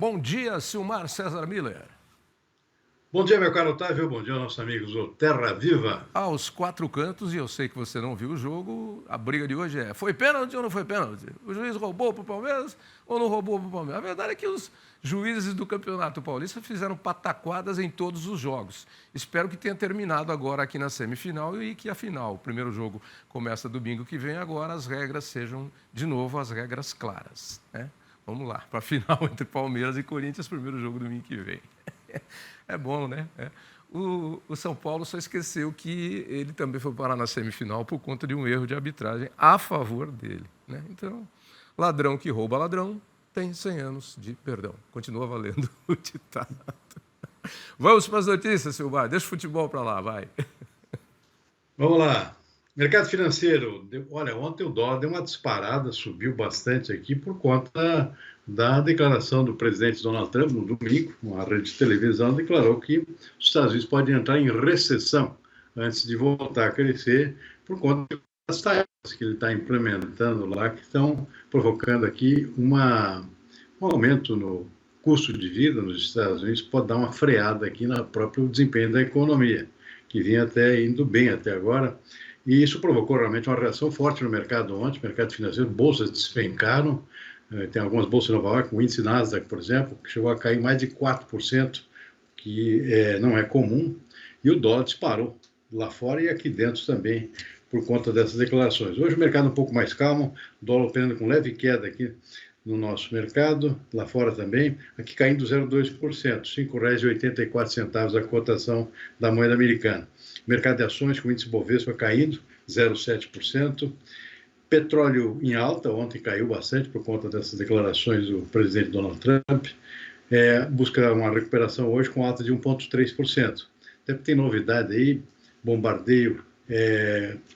Bom dia, Silmar César Miller. Bom dia, meu caro Otávio. Bom dia, nossos amigos do Terra Viva. Aos quatro cantos, e eu sei que você não viu o jogo, a briga de hoje é: foi pênalti ou não foi pênalti? O juiz roubou para o Palmeiras ou não roubou para o Palmeiras? A verdade é que os juízes do Campeonato Paulista fizeram pataquadas em todos os jogos. Espero que tenha terminado agora aqui na semifinal e que a final, o primeiro jogo começa domingo que vem, agora as regras sejam, de novo, as regras claras, né? Vamos lá, para a final entre Palmeiras e Corinthians, primeiro jogo domingo que vem. É bom, né? O São Paulo só esqueceu que ele também foi parar na semifinal por conta de um erro de arbitragem a favor dele, né? Então, ladrão que rouba ladrão tem 100 anos de perdão. Continua valendo o ditado. Vamos para as notícias, Silmar. Deixa o futebol para lá, vai. Vamos lá. Mercado financeiro. Olha, ontem o dólar deu uma disparada, subiu bastante aqui por conta da declaração do presidente Donald Trump no domingo. Uma rede de televisão declarou que os Estados Unidos podem entrar em recessão antes de voltar a crescer por conta das tarefas que ele está implementando lá, que estão provocando aqui um aumento no custo de vida nos Estados Unidos, pode dar uma freada aqui no próprio desempenho da economia, que vinha até indo bem até agora. E isso provocou realmente uma reação forte no mercado ontem, mercado financeiro, bolsas despencaram, tem algumas bolsas de Nova York, o índice Nasdaq, por exemplo, que chegou a cair mais de 4%, que não é comum, e o dólar disparou lá fora e aqui dentro também, por conta dessas declarações. Hoje o mercado um pouco mais calmo, dólar operando com leve queda aqui no nosso mercado, lá fora também, aqui caindo 0,2%, R$ 5,84 a cotação da moeda americana. Mercado de ações com índice Bovespa caindo 0,7%. Petróleo em alta, ontem caiu bastante por conta dessas declarações do presidente Donald Trump. Busca uma recuperação hoje com alta de 1,3%. Até porque tem novidade aí, bombardeio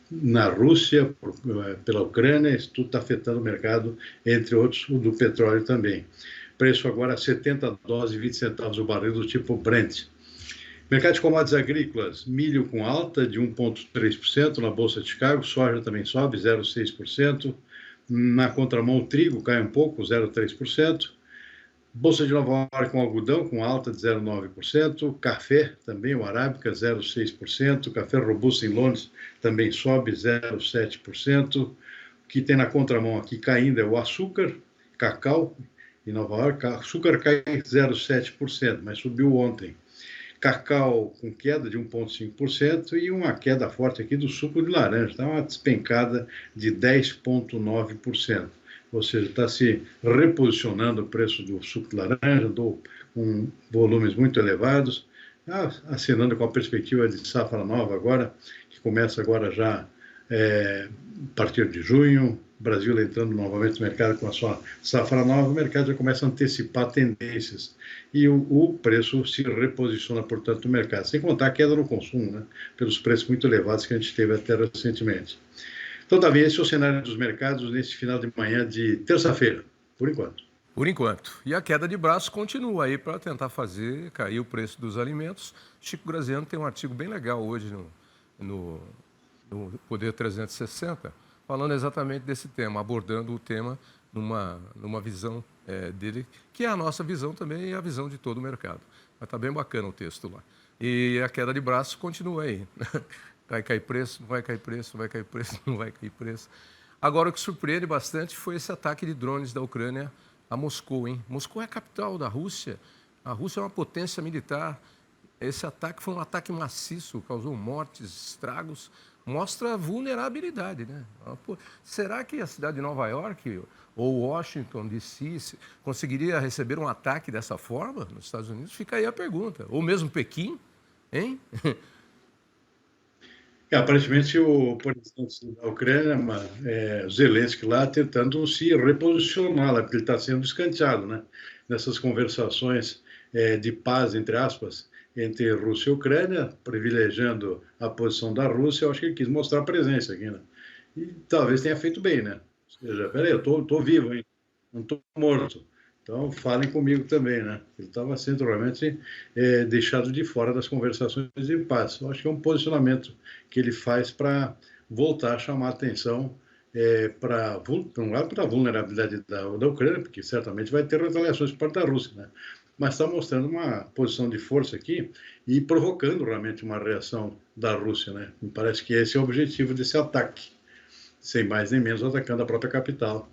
na Rússia, pela Ucrânia, isso tudo está afetando o mercado, entre outros, o do petróleo também. Preço agora $70,20 o barril do tipo Brent. Mercado de commodities agrícolas, milho com alta de 1,3% na Bolsa de Chicago, soja também sobe 0,6%, na contramão o trigo cai um pouco, 0,3%, Bolsa de Nova York com algodão com alta de 0,9%, café também, o arábica 0,6%, café robusto em Londres também sobe 0,7%, o que tem na contramão aqui caindo é o açúcar, cacau em Nova York, açúcar cai 0,7%, mas subiu ontem. Cacau com queda de 1,5% e uma queda forte aqui do suco de laranja, está uma despencada de 10,9%. Ou seja, está se reposicionando o preço do suco de laranja, com volumes muito elevados, acenando com a perspectiva de safra nova agora, que começa agora já a partir de junho, o Brasil entrando novamente no mercado com a sua safra nova, o mercado já começa a antecipar tendências e o preço se reposiciona, portanto, no mercado. Sem contar a queda no consumo, né, pelos preços muito elevados que a gente teve até recentemente. Então, Davi, esse é o cenário dos mercados nesse final de manhã de terça-feira, por enquanto. Por enquanto. E a queda de braço continua aí para tentar fazer cair o preço dos alimentos. Chico Graziano tem um artigo bem legal hoje no Poder 360, falando exatamente desse tema, abordando o tema numa visão dele, que é a nossa visão também e a visão de todo o mercado. Mas está bem bacana o texto lá. E a queda de braço continua aí. Vai cair preço, não vai cair preço, vai cair preço, não vai cair preço. Agora, o que surpreende bastante foi esse ataque de drones da Ucrânia a Moscou, hein? Moscou é a capital da Rússia. A Rússia é uma potência militar. Esse ataque foi um ataque maciço, causou mortes, estragos, mostra vulnerabilidade, né? Pô, será que a cidade de Nova York ou Washington, D.C., conseguiria receber um ataque dessa forma nos Estados Unidos? Fica aí a pergunta. Ou mesmo Pequim, hein? Aparentemente, o presidente da Ucrânia, Zelensky, lá tentando se reposicionar, lá, porque ele está sendo escanteado, né? Nessas conversações de paz, entre aspas, entre Rússia e Ucrânia, privilegiando a posição da Rússia, eu acho que ele quis mostrar a presença aqui, né? E talvez tenha feito bem, né? Ou seja, peraí, eu tô vivo, hein? Não estou morto. Então, falem comigo também, né? Ele estava sendo realmente deixado de fora das conversações de paz. Eu acho que é um posicionamento que ele faz para voltar a chamar a atenção por um lado, para a vulnerabilidade da Ucrânia, porque certamente vai ter retaliações por parte da Rússia, né? Mas está mostrando uma posição de força aqui e provocando realmente uma reação da Rússia, né? Me parece que esse é o objetivo desse ataque, sem mais nem menos atacando a própria capital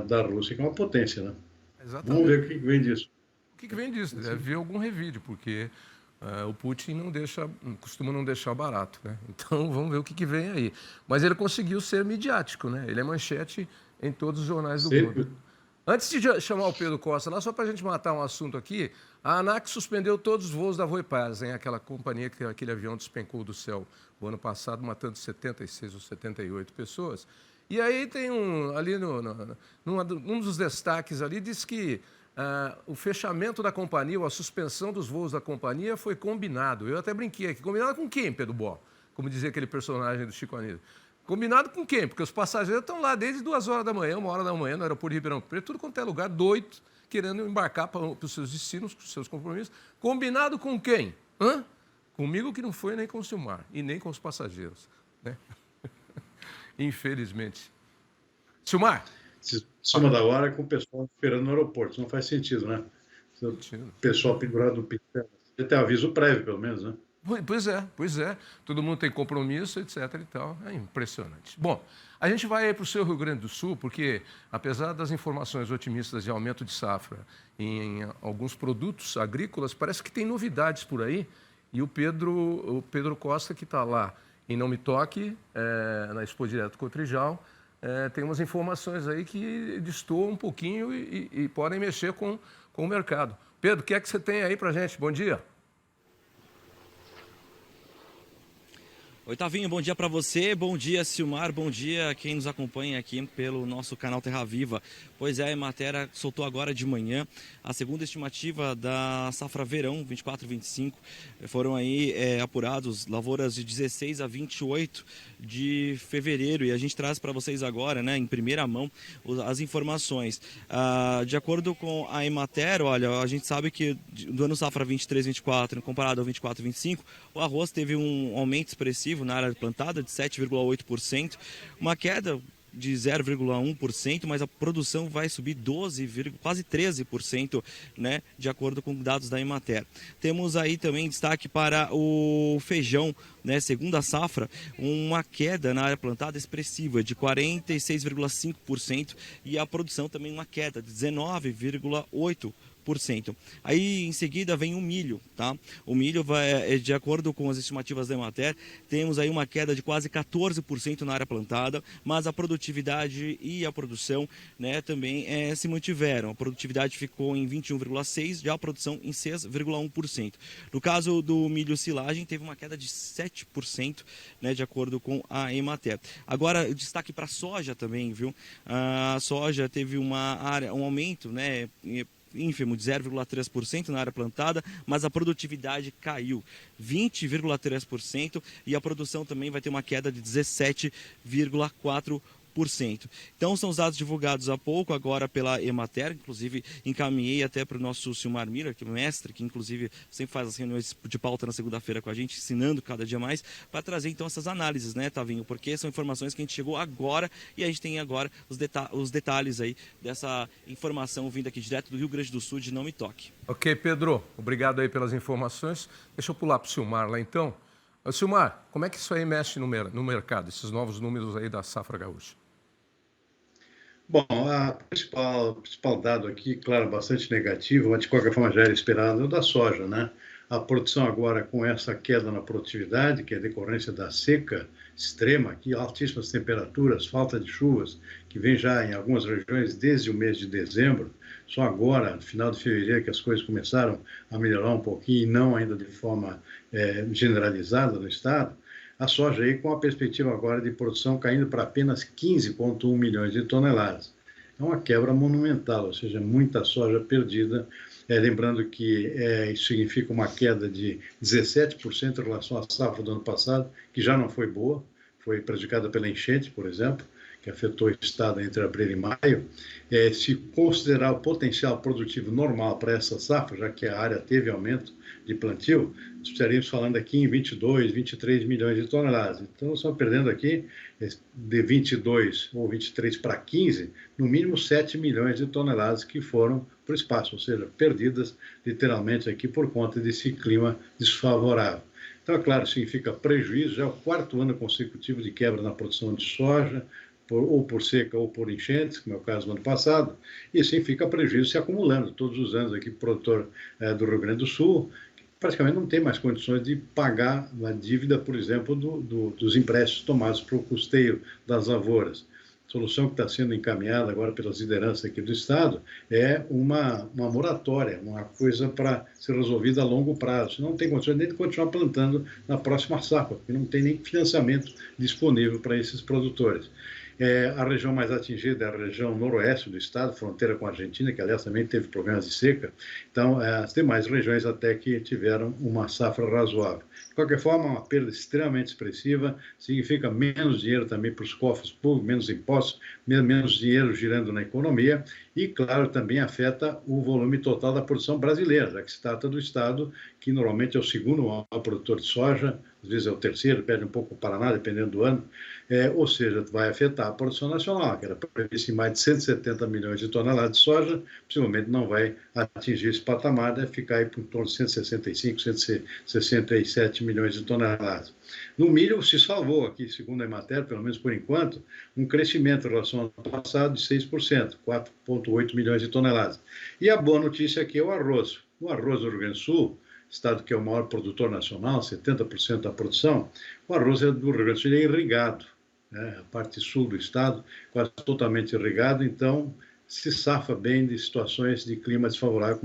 da Rússia, que é uma potência, né? Vamos Exatamente. ver o que vem disso. O que vem disso? Deve haver algum revide, porque o Putin costuma não deixar barato, né? Então vamos ver o que vem aí. Mas ele conseguiu ser midiático, né? Ele é manchete em todos os jornais do mundo. Antes de chamar o Pedro Costa lá, só para a gente matar um assunto aqui, a ANAC suspendeu todos os voos da Voipaz, aquela companhia que aquele avião despencou do céu o ano passado, matando 76 ou 78 pessoas. E aí tem ali num dos destaques ali, diz que o fechamento da companhia, ou a suspensão dos voos da companhia foi combinado. Eu até brinquei aqui. Combinado com quem, Pedro Bó? Como dizia aquele personagem do Chico Anísio. Combinado com quem? Porque os passageiros estão lá desde 2 horas da manhã, 1 hora da manhã, no aeroporto de Ribeirão Preto, tudo quanto é lugar, doido, querendo embarcar para os seus destinos, para os seus compromissos. Combinado com quem? Comigo que não foi nem com o Silmar, e nem com os passageiros. Né? Infelizmente. Silmar? Cima da hora com o pessoal esperando no aeroporto. Isso não faz sentido, né? O pessoal pendurado no pincel. Você tem aviso prévio, pelo menos, né? Pois é. Todo mundo tem compromisso, etc. e tal. É impressionante. Bom, a gente vai aí para o seu Rio Grande do Sul, porque, apesar das informações otimistas de aumento de safra em alguns produtos agrícolas, parece que tem novidades por aí. E o Pedro Costa, que está lá em Não Me Toque, na Expo Direto Cotrijal, tem umas informações aí que destoam um pouquinho e podem mexer com o mercado. Pedro, o que é que você tem aí para a gente? Bom dia. Oi, Tavinho, bom dia para você, bom dia, Silmar, bom dia a quem nos acompanha aqui pelo nosso canal Terra Viva. Pois é, a Emater soltou agora de manhã a segunda estimativa da safra verão 24-25. Foram aí apurados lavouras de 16 a 28 de fevereiro e a gente traz para vocês agora, né, em primeira mão, as informações. De acordo com a Emater, olha, a gente sabe que do ano safra 23-24, comparado ao 24-25, o arroz teve um aumento expressivo na área plantada de 7,8%, uma queda de 0,1%, mas a produção vai subir 12, quase 13%, né, de acordo com dados da Emater. Temos aí também destaque para o feijão, né, segunda safra, uma queda na área plantada expressiva de 46,5% e a produção também uma queda de 19,8%. Aí em seguida vem o milho, tá? O milho vai, de acordo com as estimativas da Emater, temos aí uma queda de quase 14% na área plantada, mas a produtividade e a produção, né, também se mantiveram. A produtividade ficou em 21,6%, já a produção em 6,1%. No caso do milho silagem, teve uma queda de 7%, né, de acordo com a Emater. Agora, destaque para a soja também, viu? A soja teve um aumento, né, ínfimo de 0,3% na área plantada, mas a produtividade caiu 20,3% e a produção também vai ter uma queda de 17,4%. Então são os dados divulgados há pouco agora pela Emater, inclusive encaminhei até para o nosso Silmar Miller, que é mestre, que inclusive sempre faz as reuniões de pauta na segunda-feira com a gente, ensinando cada dia mais, para trazer então essas análises, né, Tavinho? Porque são informações que a gente chegou agora e a gente tem agora os detalhes aí dessa informação vinda aqui direto do Rio Grande do Sul, de Não Me Toque. Ok, Pedro, obrigado aí pelas informações. Deixa eu pular para o Silmar lá então. Silmar, como é que isso aí mexe no mercado, esses novos números aí da safra gaúcha? Bom, o principal dado aqui, claro, bastante negativo, mas de qualquer forma já era esperado, é o da soja, né? A produção agora com essa queda na produtividade, que é decorrência da seca extrema, aqui, altíssimas temperaturas, falta de chuvas, que vem já em algumas regiões desde o mês de dezembro, só agora, no final de fevereiro, que as coisas começaram a melhorar um pouquinho, e não ainda de forma generalizada no estado. A soja aí com a perspectiva agora de produção caindo para apenas 15,1 milhões de toneladas. É uma quebra monumental, ou seja, muita soja perdida. Lembrando que isso significa uma queda de 17% em relação à safra do ano passado, que já não foi boa, foi prejudicada pela enchente, por exemplo, que afetou o Estado entre abril e maio, se considerar o potencial produtivo normal para essa safra, já que a área teve aumento de plantio, nós estaríamos falando aqui em 22, 23 milhões de toneladas. Então, nós estamos perdendo aqui, de 22 ou 23 para 15, no mínimo 7 milhões de toneladas que foram para o espaço, ou seja, perdidas literalmente aqui por conta desse clima desfavorável. Então, é claro, significa prejuízo, já é o 4º ano consecutivo de quebra na produção de soja, ou por seca ou por enchentes, como é o caso do ano passado, e significa prejuízo se acumulando todos os anos aqui, produtor do Rio Grande do Sul, que praticamente não tem mais condições de pagar a dívida, por exemplo, dos empréstimos tomados para o custeio das lavouras. A solução que está sendo encaminhada agora pelas lideranças aqui do Estado é uma moratória, uma coisa para ser resolvida a longo prazo. Não tem condições nem de continuar plantando na próxima safra, porque não tem nem financiamento disponível para esses produtores. A região mais atingida é a região noroeste do estado, fronteira com a Argentina, que, aliás, também teve problemas de seca. Então, as demais regiões até que tiveram uma safra razoável. De qualquer forma, uma perda extremamente expressiva, significa menos dinheiro também para os cofres públicos, menos impostos, menos dinheiro girando na economia e, claro, também afeta o volume total da produção brasileira, já que se trata do estado que normalmente é o 2º maior produtor de soja, às vezes é o 3º, perde um pouco o Paraná, dependendo do ano, ou seja, vai afetar a produção nacional, que era prevista em mais de 170 milhões de toneladas de soja, possivelmente não vai atingir esse patamar, deve ficar aí por torno de 165, 167 milhões de toneladas. No milho se salvou aqui, segundo a Emater, pelo menos por enquanto, um crescimento em relação ao ano passado de 6%, 4,8 milhões de toneladas. E a boa notícia aqui é o arroz. O arroz do Rio Grande do Sul, estado que é o maior produtor nacional, 70% da produção, o arroz do Rio Grande do Sul é irrigado, né? A parte sul do estado quase totalmente irrigado, então se safa bem de situações de clima desfavorável,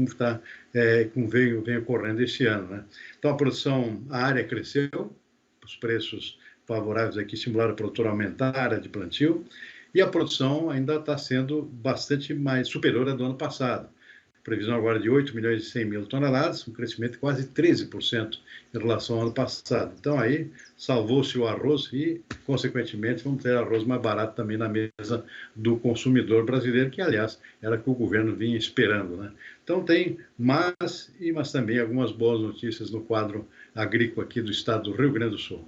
como veio ocorrendo este ano, né? Então a área cresceu, os preços favoráveis aqui estimularam o produtor a aumentar a área de plantio, e a produção ainda está sendo bastante mais superior à do ano passado. Previsão agora de 8 milhões e 100 mil toneladas, um crescimento de quase 13% em relação ao ano passado. Então, aí, salvou-se o arroz e, consequentemente, vamos ter arroz mais barato também na mesa do consumidor brasileiro, que, aliás, era o que o governo vinha esperando, né? Então, tem mas também algumas boas notícias no quadro agrícola aqui do estado do Rio Grande do Sul.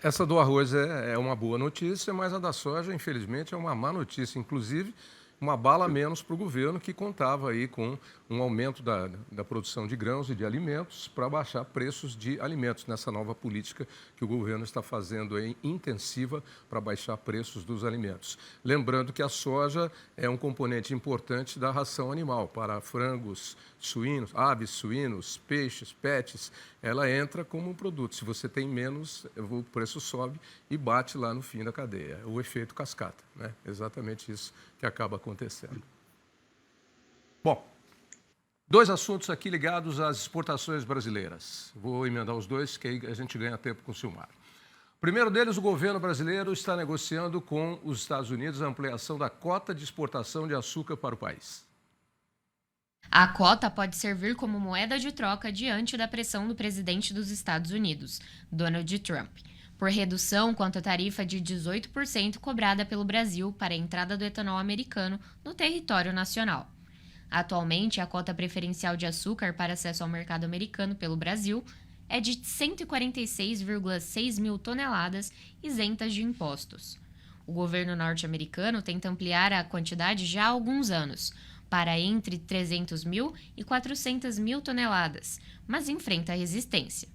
Essa do arroz é uma boa notícia, mas a da soja, infelizmente, é uma má notícia. Inclusive, uma bala a menos para o governo, que contava aí com um aumento da produção de grãos e de alimentos para baixar preços de alimentos nessa nova política que o governo está fazendo aí, intensiva para baixar preços dos alimentos. Lembrando que a soja é um componente importante da ração animal para frangos, suínos, aves, suínos, peixes, pets. Ela entra como um produto. Se você tem menos, o preço sobe e bate lá no fim da cadeia. O efeito cascata, né? Exatamente isso que acaba acontecendo. Bom, 2 assuntos aqui ligados às exportações brasileiras. Vou emendar os dois, que aí a gente ganha tempo com o Silmar. O primeiro deles, o governo brasileiro está negociando com os Estados Unidos a ampliação da cota de exportação de açúcar para o país. A cota pode servir como moeda de troca diante da pressão do presidente dos Estados Unidos, Donald Trump, por redução quanto à tarifa de 18% cobrada pelo Brasil para a entrada do etanol americano no território nacional. Atualmente, a cota preferencial de açúcar para acesso ao mercado americano pelo Brasil é de 146,6 mil toneladas isentas de impostos. O governo norte-americano tenta ampliar a quantidade já há alguns anos, para entre 300 mil e 400 mil toneladas, mas enfrenta resistência.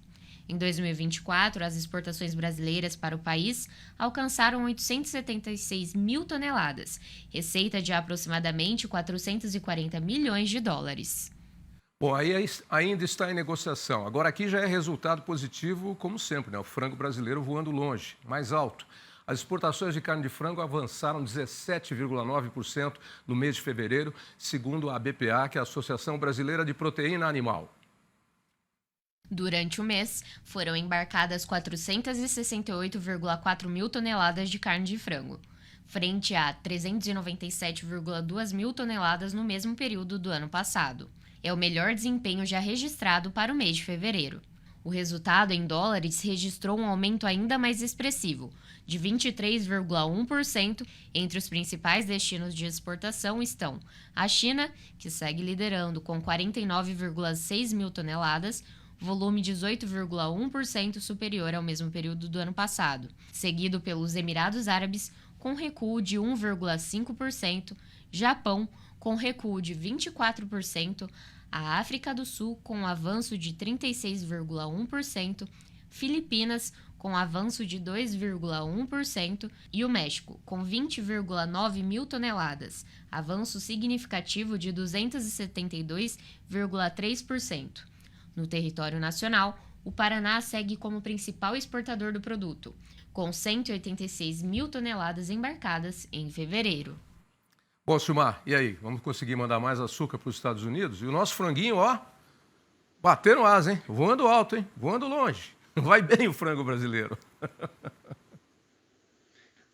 Em 2024, as exportações brasileiras para o país alcançaram 876 mil toneladas, receita de aproximadamente 440 milhões de dólares. Bom, aí ainda está em negociação. Agora aqui já é resultado positivo, como sempre, né? O frango brasileiro voando longe, mais alto. As exportações de carne de frango avançaram 17,9% no mês de fevereiro, segundo a ABPA, que é a Associação Brasileira de Proteína Animal. Durante o mês, foram embarcadas 468,4 mil toneladas de carne de frango, frente a 397,2 mil toneladas no mesmo período do ano passado. É o melhor desempenho já registrado para o mês de fevereiro. O resultado em dólares registrou um aumento ainda mais expressivo, de 23,1%. Entre os principais destinos de exportação estão a China, que segue liderando com 49,6 mil toneladas, volume 18,1% superior ao mesmo período do ano passado, seguido pelos Emirados Árabes, com recuo de 1,5%, Japão, com recuo de 24%, a África do Sul, com avanço de 36,1%, Filipinas, com avanço de 2,1%, e o México, com 20,9 mil toneladas, avanço significativo de 272,3%. No território nacional, o Paraná segue como principal exportador do produto, com 186 mil toneladas embarcadas em fevereiro. Bom, Silmar, e aí? Vamos conseguir mandar mais açúcar para os Estados Unidos? E o nosso franguinho, ó, batendo asa, hein? Voando alto, hein? Voando longe. Vai bem o frango brasileiro.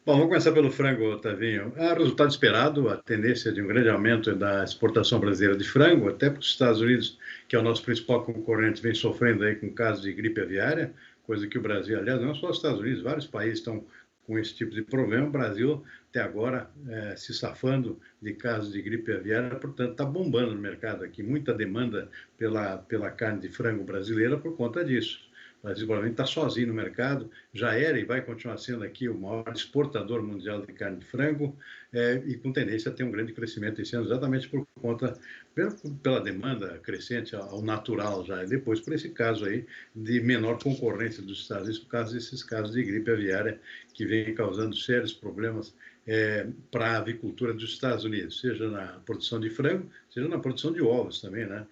Bom, vamos começar pelo frango, Otavinho. É o resultado esperado, a tendência de um grande aumento da exportação brasileira de frango, até porque os Estados Unidos, que é o nosso principal concorrente, vem sofrendo aí com casos de gripe aviária, coisa que o Brasil, aliás, não só os Estados Unidos, vários países estão com esse tipo de problema. O Brasil, até agora, se safando de casos de gripe aviária, portanto, está bombando no mercado aqui. Muita demanda pela carne de frango brasileira por conta disso. O Brasil provavelmente está sozinho no mercado, já era e vai continuar sendo aqui o maior exportador mundial de carne de frango, e com tendência a ter um grande crescimento esse ano, exatamente por conta, pela demanda crescente ao natural já, e depois por esse caso aí de menor concorrência dos Estados Unidos, por causa desses casos de gripe aviária que vem causando sérios problemas para a avicultura dos Estados Unidos, seja na produção de frango, seja na produção de ovos também, né?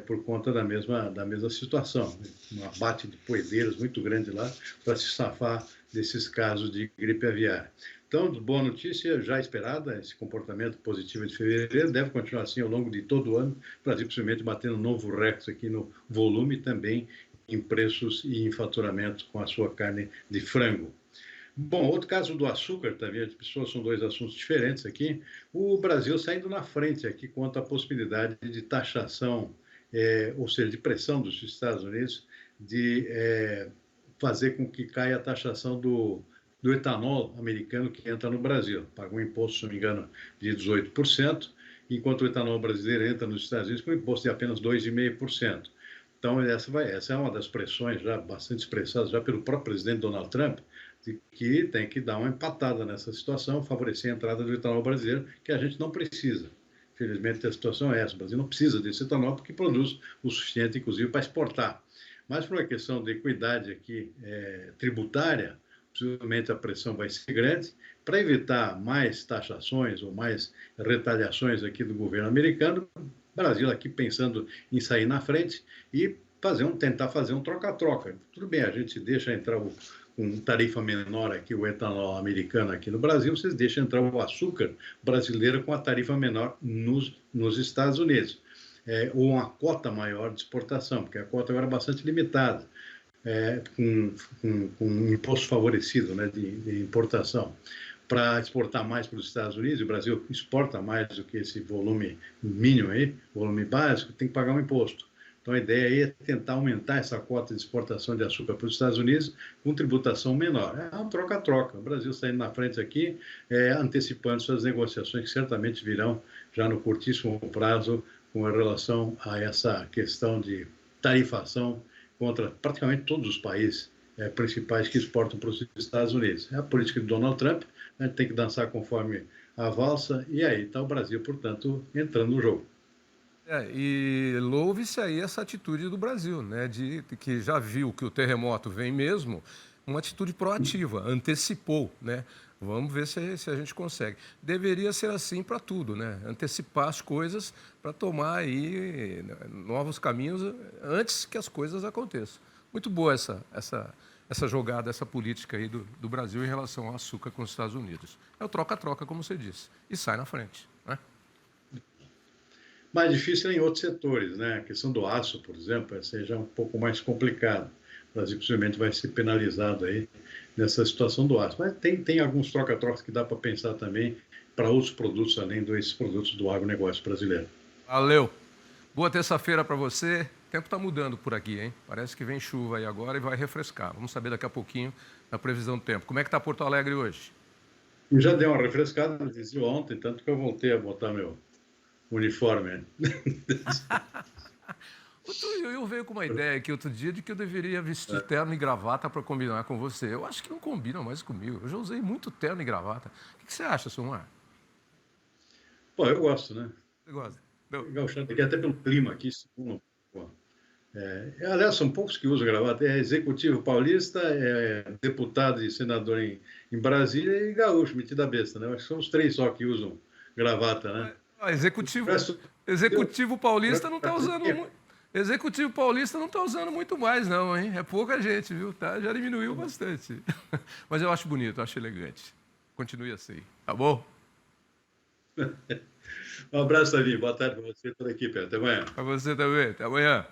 Por conta da mesma situação, um abate de poedeiros muito grande lá para se safar desses casos de gripe aviária. Então, boa notícia, já esperada, esse comportamento positivo de fevereiro deve continuar assim ao longo de todo o ano, o Brasil possivelmente batendo um novo recorde aqui no volume e também em preços e em faturamento com a sua carne de frango. Bom, outro caso do açúcar, também, as pessoas são dois assuntos diferentes aqui, o Brasil saindo na frente aqui quanto à possibilidade de taxação, ou seja, de pressão dos Estados Unidos de fazer com que caia a taxação do etanol americano que entra no Brasil. Paga um imposto, se não me engano, de 18%, enquanto o etanol brasileiro entra nos Estados Unidos com um imposto de apenas 2,5%. Então, essa é uma das pressões já bastante expressadas já pelo próprio presidente Donald Trump, de que tem que dar uma empatada nessa situação, favorecer a entrada do etanol brasileiro, que a gente não precisa. Infelizmente, a situação é essa. O Brasil não precisa desse etanol porque produz o suficiente, inclusive, para exportar. Mas, por uma questão de equidade aqui tributária, possivelmente a pressão vai ser grande. Para evitar mais taxações ou mais retaliações aqui do governo americano, o Brasil aqui pensando em sair na frente e tentar fazer um troca-troca. Tudo bem, a gente deixa entrar com tarifa menor aqui, o etanol americano aqui no Brasil, vocês deixam entrar o açúcar brasileiro com a tarifa menor nos Estados Unidos. Ou uma cota maior de exportação, porque a cota agora é bastante limitada, com um imposto favorecido, né, de importação. Para exportar mais para os Estados Unidos, o Brasil exporta mais do que esse volume mínimo aí, volume básico, tem que pagar um imposto. Então, a ideia aí é tentar aumentar essa cota de exportação de açúcar para os Estados Unidos com tributação menor. É uma troca-troca. O Brasil saindo na frente aqui, antecipando suas negociações que certamente virão já no curtíssimo prazo com relação a essa questão de tarifação contra praticamente todos os países principais que exportam para os Estados Unidos. É a política de Donald Trump, a gente tem que dançar conforme a valsa, e aí está o Brasil, portanto, entrando no jogo. E louve-se aí essa atitude do Brasil, né, que já viu que o terremoto vem mesmo, uma atitude proativa, antecipou, né? Vamos ver se a gente consegue. Deveria ser assim para tudo, né? Antecipar as coisas para tomar aí novos caminhos antes que as coisas aconteçam. Muito boa essa jogada, essa política aí do Brasil em relação ao açúcar com os Estados Unidos. É o troca-troca, como você disse, e sai na frente, né? Mais difícil em outros setores, né? A questão do aço, por exemplo, seja um pouco mais complicado. O Brasil possivelmente vai ser penalizado aí nessa situação do aço. Mas tem alguns troca-trocas que dá para pensar também para outros produtos, além desses produtos do agronegócio brasileiro. Valeu! Boa terça-feira para você. O tempo está mudando por aqui, hein? Parece que vem chuva aí agora e vai refrescar. Vamos saber daqui a pouquinho a previsão do tempo. Como é que está Porto Alegre hoje? Já deu uma refrescada, dizia ontem, tanto que eu voltei a botar meu uniforme. O Tuiuiu veio com uma ideia aqui outro dia de que eu deveria vestir terno e gravata para combinar com você. Eu acho que não combina mais comigo. Eu já usei muito terno e gravata. O que você acha, Silmar? Pô, eu gosto, né? Você gosta? Não. Gauchado aqui, até pelo clima aqui. Pô. Aliás, são poucos que usam gravata. É executivo paulista, é deputado e senador em Brasília e gaúcho, metido a besta, né? Acho que são os 3 só que usam gravata, né? Executivo paulista não está usando muito. Executivo paulista não está usando muito mais, não, hein? É pouca gente, viu? Tá? Já diminuiu bastante. Mas eu acho bonito, eu acho elegante. Continue assim, tá bom? Um abraço, Tavinho. Boa tarde para você e toda a equipe. Até amanhã. Para você também. Até amanhã.